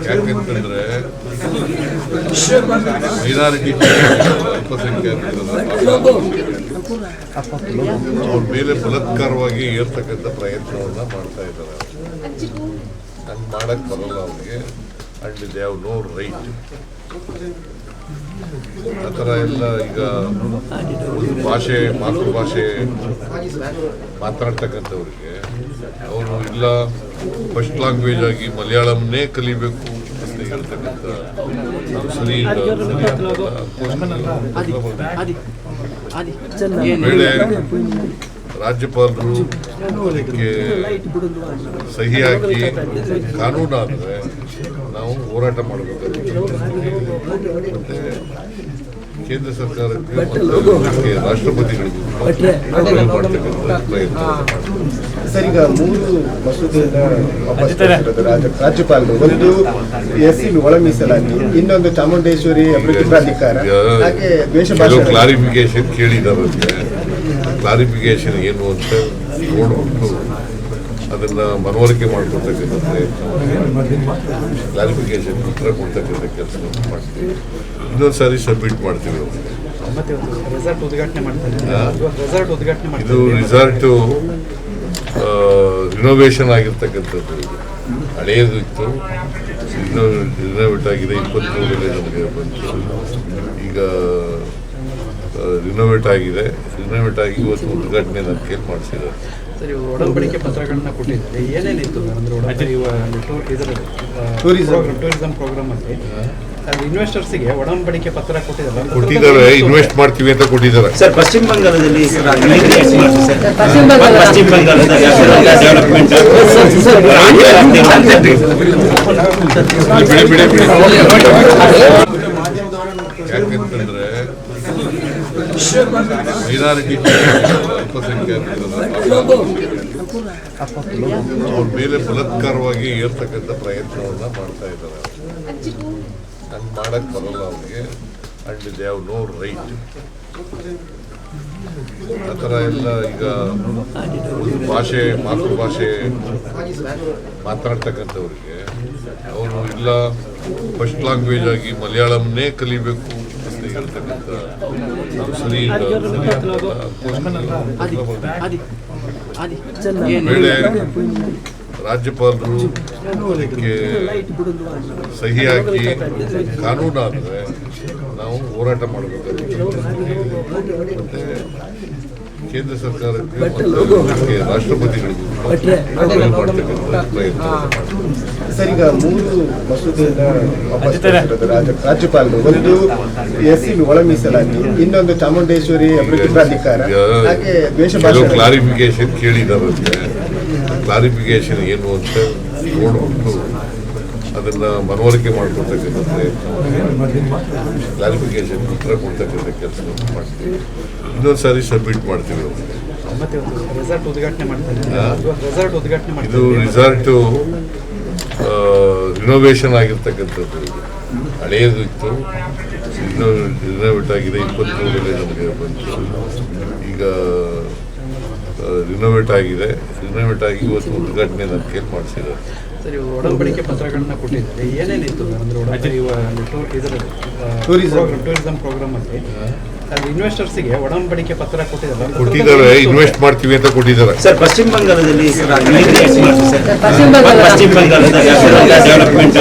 ಯಾಕೆಂತಂದ್ರೆ ಮೈನಾರಿಟಿ ಅಲ್ಪಸಂಖ್ಯಾತರನ್ನ ಅವ್ರ ಮೇಲೆ ಬಲಾತ್ಕಾರವಾಗಿ ಏರ್ತಕ್ಕಂಥ ಪ್ರಯತ್ನವನ್ನ ಮಾಡ್ತಾ ಇದ್ದಾರೆ. ಹಂಗೆ ಮಾಡಕ್ ಬರಲ್ಲ ಅವ್ರಿಗೆ. And they have no right. ಆ ಥರ ಎಲ್ಲ ಈಗ ಭಾಷೆ ಮಾತೃಭಾಷೆ ಮಾತನಾಡ್ತಕ್ಕಂಥವ್ರಿಗೆ ಅವರು ಇಲ್ಲ ಫಸ್ಟ್ ಲ್ಯಾಂಗ್ವೇಜ್ ಆಗಿ ಮಲಯಾಳಂನೇ ಕಲಿಬೇಕು ಅಂತ ಹೇಳ್ತಕ್ಕಂಥ ಸರಿ ವೇಳೆ ರಾಜ್ಯಪಾಲರು ಅದಕ್ಕೆ ಸಹಿ ಹಾಕಿ ಕಾನೂನಾದರೆ ನಾವು ಹೋರಾಟ ಮಾಡಬೇಕಾಗುತ್ತೆ. ಮತ್ತೆ ಕೇಂದ್ರ ಸರ್ಕಾರಕ್ಕೆ ಮತ್ತು ರಾಷ್ಟ್ರಪತಿಗಳಿಗೂ ಮಾಡ್ತಕ್ಕಂಥ ಪ್ರಯತ್ನ. ಸರ್, ಈಗ 3 ಮಸೂದೆಯನ್ನು ರಾಜ್ಯಪಾಲರು, ಒಂದು ಎಸ್ಸಿ ಒಳ ಮೀಸಲಾತಿ, ಇನ್ನೊಂದು ಚಾಮುಂಡೇಶ್ವರಿ ಅಭಿವೃದ್ಧಿ ಪ್ರಾಧಿಕಾರ, ಹಾಗೆ ಕ್ಲಾರಿಫಿಕೇಶನ್ ಕೇಳಿದಾರಂತೆ. ಕ್ಲಾರಿಫಿಕೇಶನ್ ಏನು ಅಂತ ನೋಡ್ಬಿಟ್ಟು ಅದನ್ನ ಮನವರಿಕೆ ಮಾಡ್ಕೊಳ್ತಕ್ಕಂಥ ಪ್ರಯತ್ನ, ಕ್ಲಾರಿಫಿಕೇಶನ್ ಉತ್ತರ ಕೊಡ್ತಕ್ಕಂಥ ಕೆಲಸ ಮಾಡ್ತೀವಿ. ಇನ್ನೊಂದು ಸಾರಿ ಸಬ್ಮಿಟ್ ಮಾಡ್ತೀವಿ. ಇದು ರಿಸಾರ್ಟು ರಿನೋವೇಷನ್ ಆಗಿರ್ತಕ್ಕಂಥದ್ದು. ಹಳೆಯದು ಇತ್ತು, ರಿನೋವೇಟ್ ಆಗಿದೆ. 23ರಲ್ಲಿ ನಮಗೆ ಬಂತು. ಈಗ ರಿನೋವೇಟ್ ಆಗಿದೆ. ರಿನೋವೇಟ್ ಆಗಿ ಇವತ್ತು ಉದ್ಘಾಟನೆ ನನ್ನ ಕೇಳಿ ಮಾಡಿಸಿದ್ದಾರೆ. ಸರಿ, ಒಡಂಬಡಿಕೆ ಪತ್ರಗಳನ್ನ ಕೊಟ್ಟಿದ್ದಾರೆ. ಏನೇನಿತ್ತು ಅಂದ್ರೆ ಟೂರಿಸಂ ಪ್ರೋಗ್ರಾಮ್ ಅಲ್ಲಿ ಇನ್ವೆಸ್ಟರ್ಸ್ಗೆ ಒಡಂಬಡಿಕೆ ಪತ್ರ ಕೊಟ್ಟಿದ್ದಾರೆ. ಇನ್ವೆಸ್ಟ್ ಮಾಡ್ತೀವಿ ಅಂತ ಕೊಟ್ಟಿದ್ದಾರೆ. ಸರ್, ಪಶ್ಚಿಮ ಬಂಗಾಳದಲ್ಲಿ ಡೆವಲಪ್ಮೆಂಟ್ ಯಾಕೆಂತಂದ್ರೆ ಮೈನಾರಿಟಿ ಅಲ್ಪಸಂಖ್ಯಾತರನ್ನ ಅವ್ರ ಮೇಲೆ ಬಲಾತ್ಕಾರವಾಗಿ ಏರ್ತಕ್ಕಂಥ ಪ್ರಯತ್ನವನ್ನ ಮಾಡ್ತಾ ಇದ್ದಾರೆ. ಹಂಗೆ ಮಾಡಕ್ ಬರಲ್ಲ ಅವ್ರಿಗೆ. And they have no right. ಆ ಥರ ಎಲ್ಲ ಈಗ ಭಾಷೆ ಮಾತೃಭಾಷೆ ಮಾತನಾಡ್ತಕ್ಕಂಥವ್ರಿಗೆ ಅವರು ಇಲ್ಲ ಫಸ್ಟ್ ಲ್ಯಾಂಗ್ವೇಜ್ ಆಗಿ ಮಲಯಾಳಂನೇ ಕಲಿಬೇಕು ಅಂತ ಹೇಳ್ತಕ್ಕಂಥ ಸರಿ ವೇಳೆ ರಾಜ್ಯಪಾಲರು ಅದಕ್ಕೆ ಸಹಿ ಹಾಕಿ ಕಾನೂನಾದರೆ ನಾವು ಹೋರಾಟ ಮಾಡಬೇಕಾಗುತ್ತೆ. ಮತ್ತೆ ಕೇಂದ್ರ ಸರ್ಕಾರಕ್ಕೆ ಮತ್ತು ರಾಷ್ಟ್ರಪತಿಗಳಿಗೂ ಮಾಡ್ತಕ್ಕಂಥ ಪ್ರಯತ್ನ. ಸರ್, ಈಗ 3 ಮಸೂದೆಯನ್ನು ರಾಜ್ಯಪಾಲರು, ಒಂದು ಎಸ್ಸಿ ಒಳ ಮೀಸಲಾತಿ, ಇನ್ನೊಂದು ಚಾಮುಂಡೇಶ್ವರಿ ಅಭಿವೃದ್ಧಿ ಪ್ರಾಧಿಕಾರ, ಹಾಗೆ ಕ್ಲಾರಿಫಿಕೇಶನ್ ಕೇಳಿದಾರಂತೆ. ಕ್ಲಾರಿಫಿಕೇಶನ್ ಏನು ಅಂತ ನೋಡ್ಬಿಟ್ಟು ಅದನ್ನ ಮನವರಿಕೆ ಮಾಡ್ಕೊಳ್ತಕ್ಕಂಥ ಪ್ರಯತ್ನ, ಕ್ಲಾರಿಫಿಕೇಶನ್ ಉತ್ತರ ಕೊಡ್ತಕ್ಕಂಥ ಕೆಲಸ ಮಾಡ್ತೀವಿ. ಇನ್ನೊಂದು ಸಾರಿ ಸಬ್ಮಿಟ್ ಮಾಡ್ತೀವಿ. ಇದು ರಿಸಾರ್ಟು ರಿನೋವೇಷನ್ ಆಗಿರ್ತಕ್ಕಂಥದ್ದು. ಹಳೆಯದು ಇತ್ತು, ರಿನೋವೇಟ್ ಆಗಿದೆ. 23ರಲ್ಲಿ ನಮಗೆ ಬಂತು. ಈಗ ರಿನೋವೇಟ್ ಆಗಿದೆ. ರಿನೋವೇಟ್ ಆಗಿ ಇವತ್ತು ಉದ್ಘಾಟನೆ ನನ್ನ ಕೇಳಿ ಮಾಡಿಸಿದ್ದಾರೆ. ಸರಿ, ಒಡಂಬಡಿಕೆ ಪತ್ರಗಳನ್ನ ಕೊಟ್ಟಿದ್ದಾರೆ. ಏನೇನಿತ್ತು ಅಂದ್ರೆ ಟೂರಿಸಂ ಪ್ರೋಗ್ರಾಮ್ ಅಲ್ಲಿ ಇನ್ವೆಸ್ಟರ್ಸ್ಗೆ ಒಡಂಬಡಿಕೆ ಪತ್ರ ಕೊಟ್ಟಿದ್ದಾರೆ. ಇನ್ವೆಸ್ಟ್ ಮಾಡ್ತೀವಿ ಅಂತ ಕೊಟ್ಟಿದ್ದಾರೆ. ಸರ್, ಪಶ್ಚಿಮ ಬಂಗಾಳದಲ್ಲಿ ಡೆವಲಪ್ಮೆಂಟ್